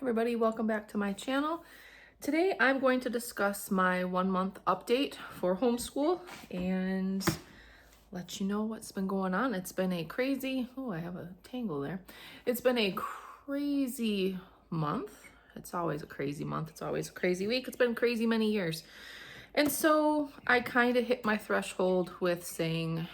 Everybody, welcome back to my channel. Today I'm going to discuss my 1 month update for homeschool and let you know what's been going on. It's been a crazy, oh, I have a tangle there. It's been a crazy month. It's always a crazy month. It's always a crazy week. It's been crazy many years. And so I kind of hit my threshold with saying,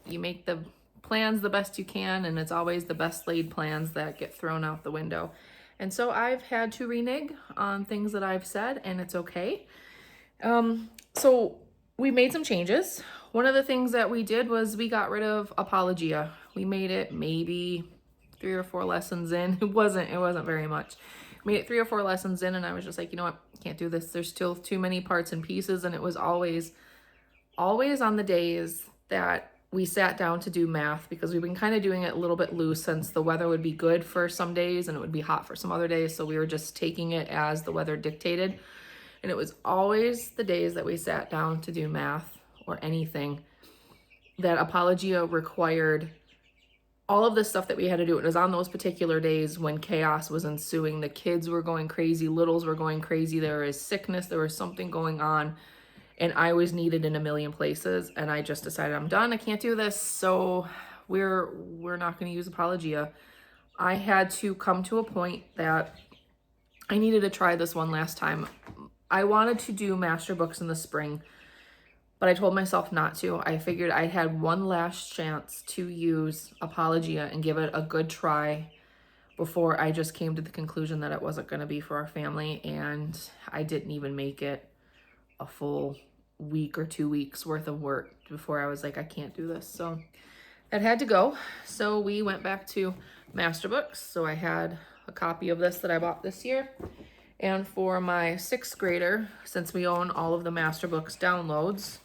you make the plans the best you can, and it's always the best laid plans that get thrown out the window. And so I've had to renege on things that I've said, and it's okay. So we made some changes. One of the things that we did was we got rid of Apologia. We made it maybe 3 or 4 lessons in. It wasn't very much. Made it 3 or 4 lessons in, and I was just like, you know what, can't do this. There's still too many parts and pieces, and it was always on the days that we sat down to do math, because we've been kind of doing it a little bit loose since the weather would be good for some days and it would be hot for some other days. So we were just taking it as the weather dictated. And it was always the days that we sat down to do math or anything that Apologia required all of the stuff that we had to do. It was on those particular days when chaos was ensuing. The kids were going crazy, littles were going crazy. There was sickness, there was something going on. And I was needed in a million places, and I just decided I'm done. I can't do this, so we're not going to use Apologia. I had to come to a point that I needed to try this one last time. I wanted to do master books in the spring, but I told myself not to. I figured I had one last chance to use Apologia and give it a good try before I just came to the conclusion that it wasn't going to be for our family, and I didn't even make it a full week or 2 weeks worth of work before I was like, I can't do this. So that had to go. So we went back to master books. So I had a copy of this that I bought this year. And for my 6th grader, since we own all of the master books downloads,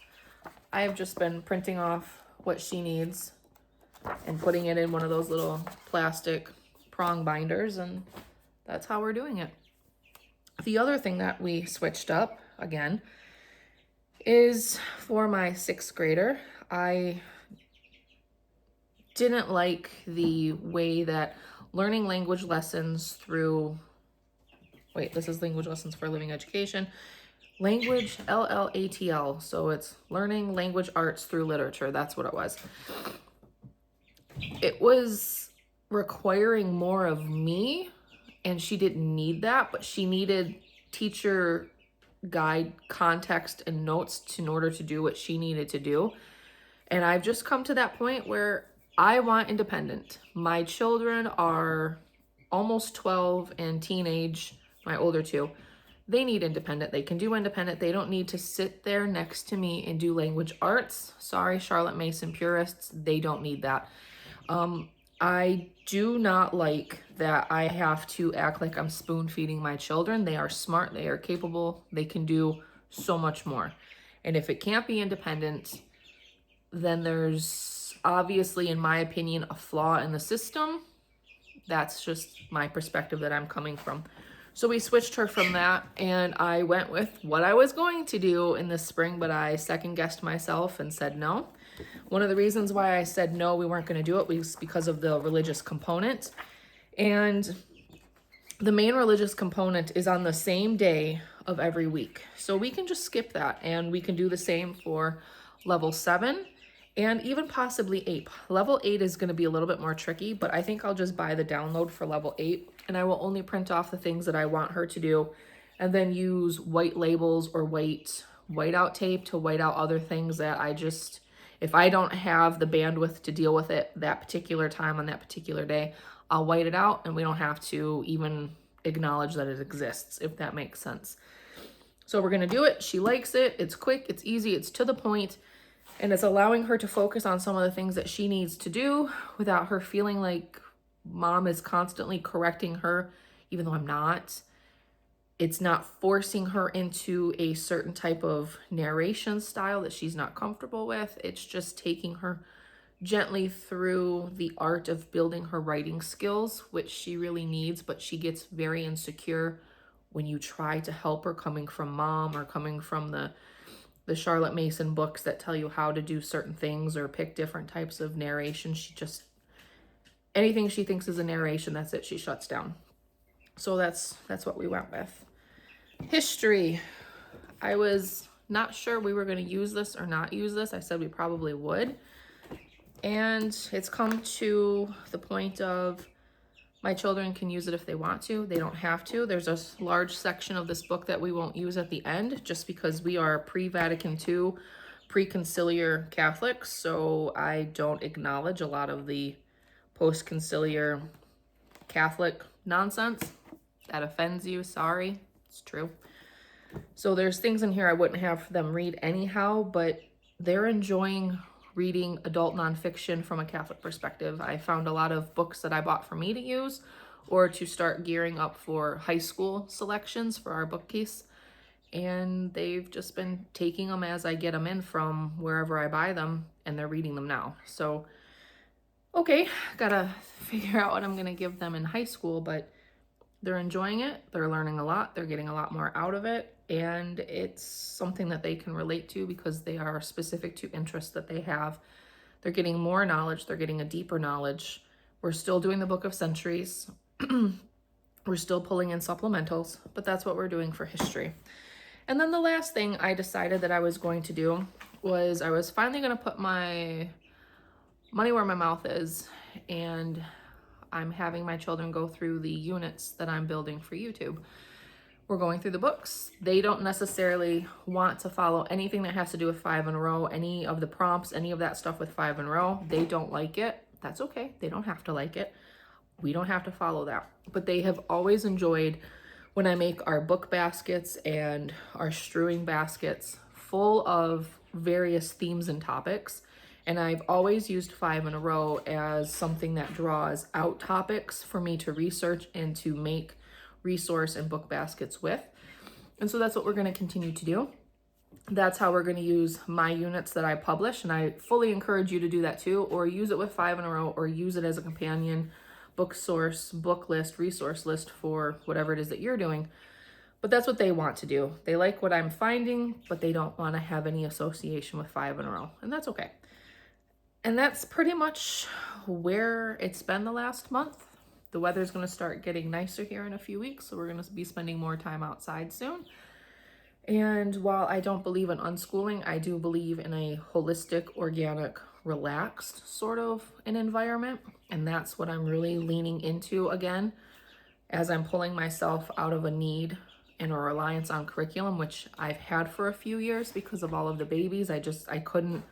I've just been printing off what she needs and putting it in one of those little plastic prong binders, and that's how we're doing it. The other thing that we switched up again is for my 6th grader. I didn't like the way that learning language lessons through, this is language lessons for living education, language LLATL. So it's learning language arts through literature. That's what it was. It was requiring more of me, and she didn't need that, but she needed teacher guide, context, and notes in order to do what she needed to do. And I've just come to that point where I want independent. My children are almost 12 and teenage, my older 2. They need independent. They can do independent. They don't need to sit there next to me and do language arts. Sorry, Charlotte Mason purists, they don't need that. I do not like that I have to act like I'm spoon feeding my children. They are smart, they are capable, they can do so much more. And if it can't be independent, then there's obviously, in my opinion, a flaw in the system. That's just my perspective that I'm coming from. So we switched her from that, and I went with what I was going to do in the spring, but I second guessed myself and said no. One of the reasons why I said no, we weren't going to do it, was because of the religious component. And the main religious component is on the same day of every week. So we can just skip that, and we can do the same for level 7 and even possibly 8. Level 8 is going to be a little bit more tricky, but I think I'll just buy the download for level 8, and I will only print off the things that I want her to do, and then use white labels or whiteout tape to white out other things that I just, if I don't have the bandwidth to deal with it that particular time on that particular day, I'll white it out, and we don't have to even acknowledge that it exists, if that makes sense. So we're going to do it. She likes it. It's quick, it's easy, it's to the point, and it's allowing her to focus on some of the things that she needs to do without her feeling like mom is constantly correcting her, even though I'm not. It's not forcing her into a certain type of narration style that she's not comfortable with. It's just taking her gently through the art of building her writing skills, which she really needs, but she gets very insecure when you try to help her, coming from mom or coming from the Charlotte Mason books that tell you how to do certain things or pick different types of narration. anything she thinks is a narration, that's it, she shuts down. So that's what we went with. History. I was not sure we were going to use this or not use this. I said we probably would. And it's come to the point of my children can use it if they want to. They don't have to. There's a large section of this book that we won't use at the end just because we are pre-Vatican II, pre-conciliar Catholics. So I don't acknowledge a lot of the post-conciliar Catholic nonsense. That offends you, sorry, it's true. So there's things in here I wouldn't have them read anyhow, but they're enjoying reading adult nonfiction from a Catholic perspective. I found a lot of books that I bought for me to use or to start gearing up for high school selections for our bookcase. And they've just been taking them as I get them in from wherever I buy them, and they're reading them now. So, okay, gotta figure out what I'm gonna give them in high school, but they're enjoying it. They're learning a lot. They're getting a lot more out of it. And it's something that they can relate to because they are specific to interests that they have. They're getting more knowledge. They're getting a deeper knowledge. We're still doing the Book of Centuries. We're still pulling in supplementals, but that's what we're doing for history. And then the last thing I decided that I was going to do was I was finally going to put my money where my mouth is, and I'm having my children go through the units that I'm building for YouTube. We're going through the books. They don't necessarily want to follow anything that has to do with 5 in a row, any of the prompts, any of that stuff with 5 in a row. They don't like it. That's okay. They don't have to like it. We don't have to follow that. But they have always enjoyed when I make our book baskets and our strewing baskets full of various themes and topics. And I've always used 5 in a row as something that draws out topics for me to research and to make resource and book baskets with. And so that's what we're going to continue to do. That's how we're going to use my units that I publish. And I fully encourage you to do that too, or use it with 5 in a row, or use it as a companion book source, book list, resource list for whatever it is that you're doing. But that's what they want to do. They like what I'm finding, but they don't want to have any association with 5 in a row. And that's okay. And that's pretty much where it's been the last month. The weather's going to start getting nicer here in a few weeks, so we're going to be spending more time outside soon. And while I don't believe in unschooling, I do believe in a holistic, organic, relaxed sort of an environment. And that's what I'm really leaning into again, as I'm pulling myself out of a need and a reliance on curriculum, which I've had for a few years because of all of the babies. I couldn't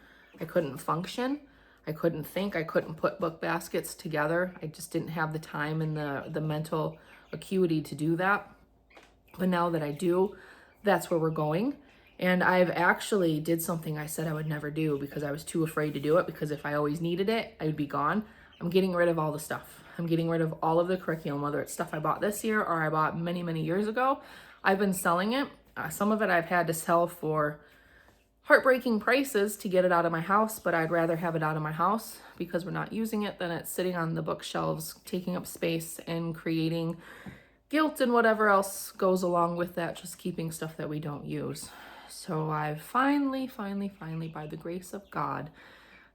function. I couldn't think. I couldn't put book baskets together. I just didn't have the time and the mental acuity to do that. But now that I do, that's where we're going. And I've actually did something I said I would never do because I was too afraid to do it, because if I always needed it, I would be gone. I'm getting rid of all the stuff. I'm getting rid of all of the curriculum, whether it's stuff I bought this year or I bought many, many years ago. I've been selling it. Some of it I've had to sell for heartbreaking prices to get it out of my house, but I'd rather have it out of my house because we're not using it than it's sitting on the bookshelves, taking up space and creating guilt and whatever else goes along with that, just keeping stuff that we don't use. So I've finally, by the grace of God,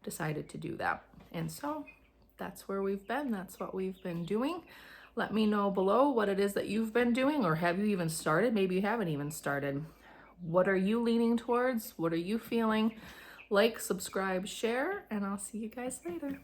decided to do that. And so that's where we've been. That's what we've been doing. Let me know below what it is that you've been doing, or have you even started? Maybe you haven't even started. What are you leaning towards? What are you feeling? Like, subscribe, share, and I'll see you guys later.